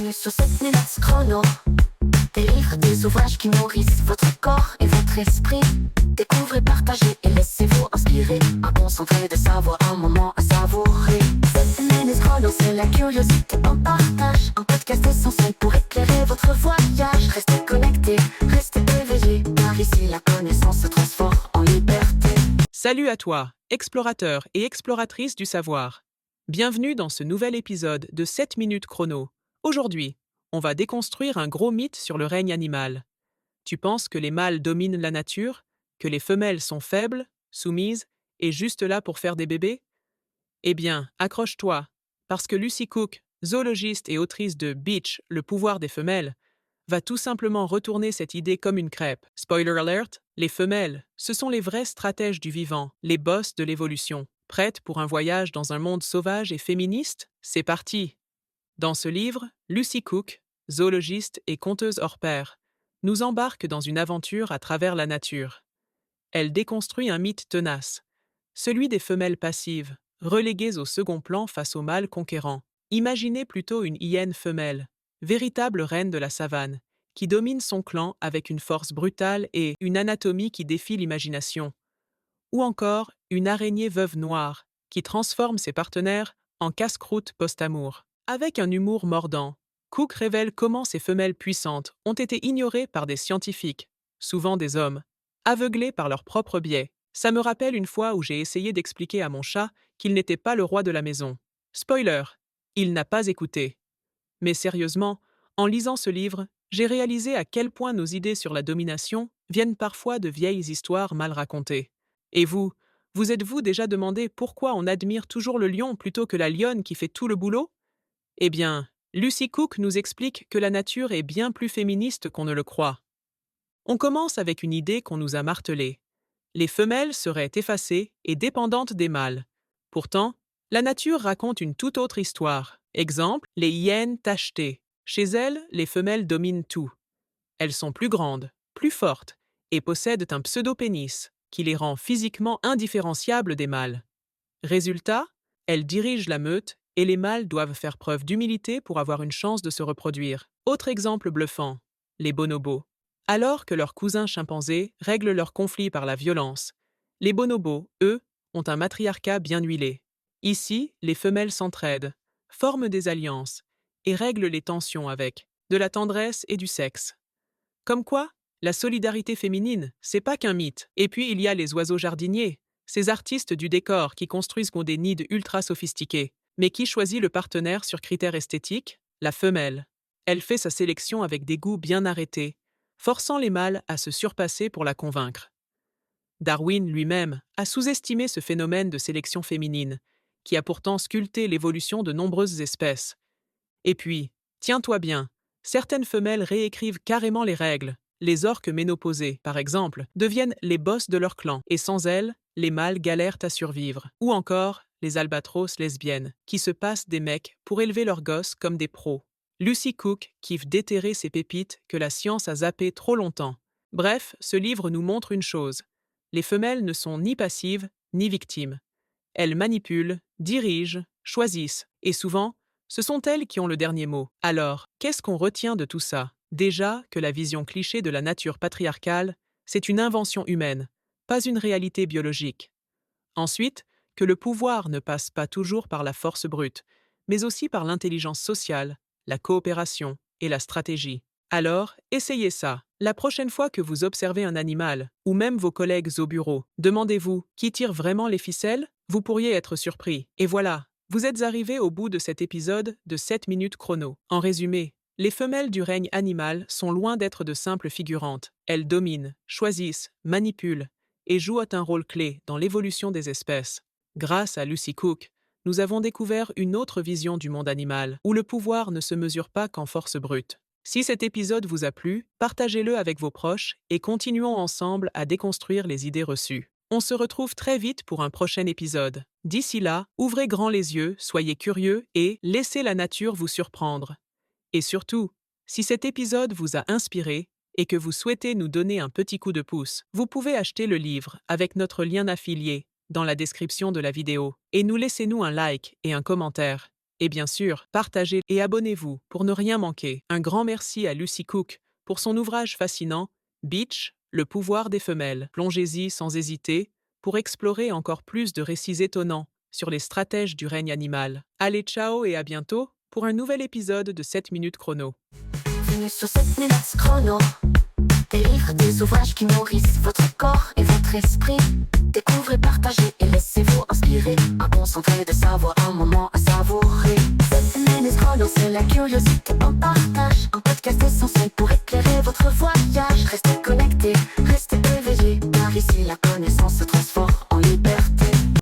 Bienvenue sur cette minute chrono. Des livres, des ouvrages qui nourrissent votre corps et votre esprit. Découvrez, partagez et laissez-vous inspirer. Un concentré de savoir, un moment à savourer. Cette minute chrono, c'est la curiosité en partage. Un podcast essentiel pour éclairer votre voyage. Restez connectés, restez éveillés, car ici la connaissance se transforme en liberté. Salut à toi, explorateur et exploratrice du savoir. Bienvenue dans ce nouvel épisode de 7 minutes chrono. Aujourd'hui, on va déconstruire un gros mythe sur le règne animal. Tu penses que les mâles dominent la nature, que les femelles sont faibles, soumises et juste là pour faire des bébés? Eh bien, accroche-toi, parce que Lucy Cook, zoologiste et autrice de Beach, le pouvoir des femelles, va tout simplement retourner cette idée comme une crêpe. Spoiler alert, les femelles, ce sont les vrais stratèges du vivant, les boss de l'évolution. Prêtes pour un voyage dans un monde sauvage et féministe? C'est parti! Dans ce livre, Lucy Cook, zoologiste et conteuse hors pair, nous embarque dans une aventure à travers la nature. Elle déconstruit un mythe tenace, celui des femelles passives, reléguées au second plan face aux mâles conquérants. Imaginez plutôt une hyène femelle, véritable reine de la savane, qui domine son clan avec une force brutale et une anatomie qui défie l'imagination. Ou encore une araignée veuve noire, qui transforme ses partenaires en casse-croûte post-amour. Avec un humour mordant, Cook révèle comment ces femelles puissantes ont été ignorées par des scientifiques, souvent des hommes, aveuglés par leurs propres biais. Ça me rappelle une fois où j'ai essayé d'expliquer à mon chat qu'il n'était pas le roi de la maison. Spoiler, il n'a pas écouté. Mais sérieusement, en lisant ce livre, j'ai réalisé à quel point nos idées sur la domination viennent parfois de vieilles histoires mal racontées. Et vous êtes-vous déjà demandé pourquoi on admire toujours le lion plutôt que la lionne qui fait tout le boulot? Eh bien, Lucy Cook nous explique que la nature est bien plus féministe qu'on ne le croit. On commence avec une idée qu'on nous a martelée. Les femelles seraient effacées et dépendantes des mâles. Pourtant, la nature raconte une toute autre histoire. Exemple, les hyènes tachetées. Chez elles, les femelles dominent tout. Elles sont plus grandes, plus fortes, et possèdent un pseudo-pénis qui les rend physiquement indifférenciables des mâles. Résultat, elles dirigent la meute et les mâles doivent faire preuve d'humilité pour avoir une chance de se reproduire. Autre exemple bluffant, les bonobos. Alors que leurs cousins chimpanzés règlent leurs conflits par la violence, les bonobos, eux, ont un matriarcat bien huilé. Ici, les femelles s'entraident, forment des alliances et règlent les tensions avec de la tendresse et du sexe. Comme quoi, la solidarité féminine, c'est pas qu'un mythe. Et puis il y a les oiseaux jardiniers, ces artistes du décor qui construisent des nids ultra sophistiqués. Mais qui choisit le partenaire sur critères esthétiques? La femelle. Elle fait sa sélection avec des goûts bien arrêtés, forçant les mâles à se surpasser pour la convaincre. Darwin lui-même a sous-estimé ce phénomène de sélection féminine, qui a pourtant sculpté l'évolution de nombreuses espèces. Et puis, tiens-toi bien, certaines femelles réécrivent carrément les règles. Les orques ménopausées, par exemple, deviennent les boss de leur clan, et sans elles, les mâles galèrent à survivre. Ou encore, les albatros lesbiennes, qui se passent des mecs pour élever leurs gosses comme des pros. Lucy Cook kiffe déterrer ces pépites que la science a zappées trop longtemps. Bref, ce livre nous montre une chose. Les femelles ne sont ni passives, ni victimes. Elles manipulent, dirigent, choisissent, et souvent, ce sont elles qui ont le dernier mot. Alors, qu'est-ce qu'on retient de tout ça? Déjà que la vision cliché de la nature patriarcale, c'est une invention humaine, pas une réalité biologique. Ensuite, que le pouvoir ne passe pas toujours par la force brute, mais aussi par l'intelligence sociale, la coopération et la stratégie. Alors, essayez ça. La prochaine fois que vous observez un animal, ou même vos collègues au bureau, demandez-vous qui tire vraiment les ficelles? Vous pourriez être surpris. Et voilà, vous êtes arrivé au bout de cet épisode de 7 minutes chrono. En résumé, les femelles du règne animal sont loin d'être de simples figurantes. Elles dominent, choisissent, manipulent et jouent un rôle clé dans l'évolution des espèces. Grâce à Lucy Cook, nous avons découvert une autre vision du monde animal, où le pouvoir ne se mesure pas qu'en force brute. Si cet épisode vous a plu, partagez-le avec vos proches et continuons ensemble à déconstruire les idées reçues. On se retrouve très vite pour un prochain épisode. D'ici là, ouvrez grand les yeux, soyez curieux et laissez la nature vous surprendre. Et surtout, si cet épisode vous a inspiré et que vous souhaitez nous donner un petit coup de pouce, vous pouvez acheter le livre avec notre lien affilié dans la description de la vidéo et nous laissez-nous un like et un commentaire. Et bien sûr, partagez et abonnez-vous pour ne rien manquer. Un grand merci à Lucy Cook pour son ouvrage fascinant Beach, le pouvoir des femelles. Plongez-y sans hésiter pour explorer encore plus de récits étonnants sur les stratèges du règne animal. Allez, ciao et à bientôt pour un nouvel épisode de 7 minutes chrono. Bienvenue sur 7 minutes chrono. Des livres, des ouvrages qui nourrissent votre corps et votre esprit. Découvrez, partagez et laissez-vous inspirer. Un concentré de savoir, un moment à savourer. 7 minutes chrono, c'est la curiosité en partage. Un podcast essentiel pour éclairer votre voyage. Restez connectés, restez éveillés, par ici la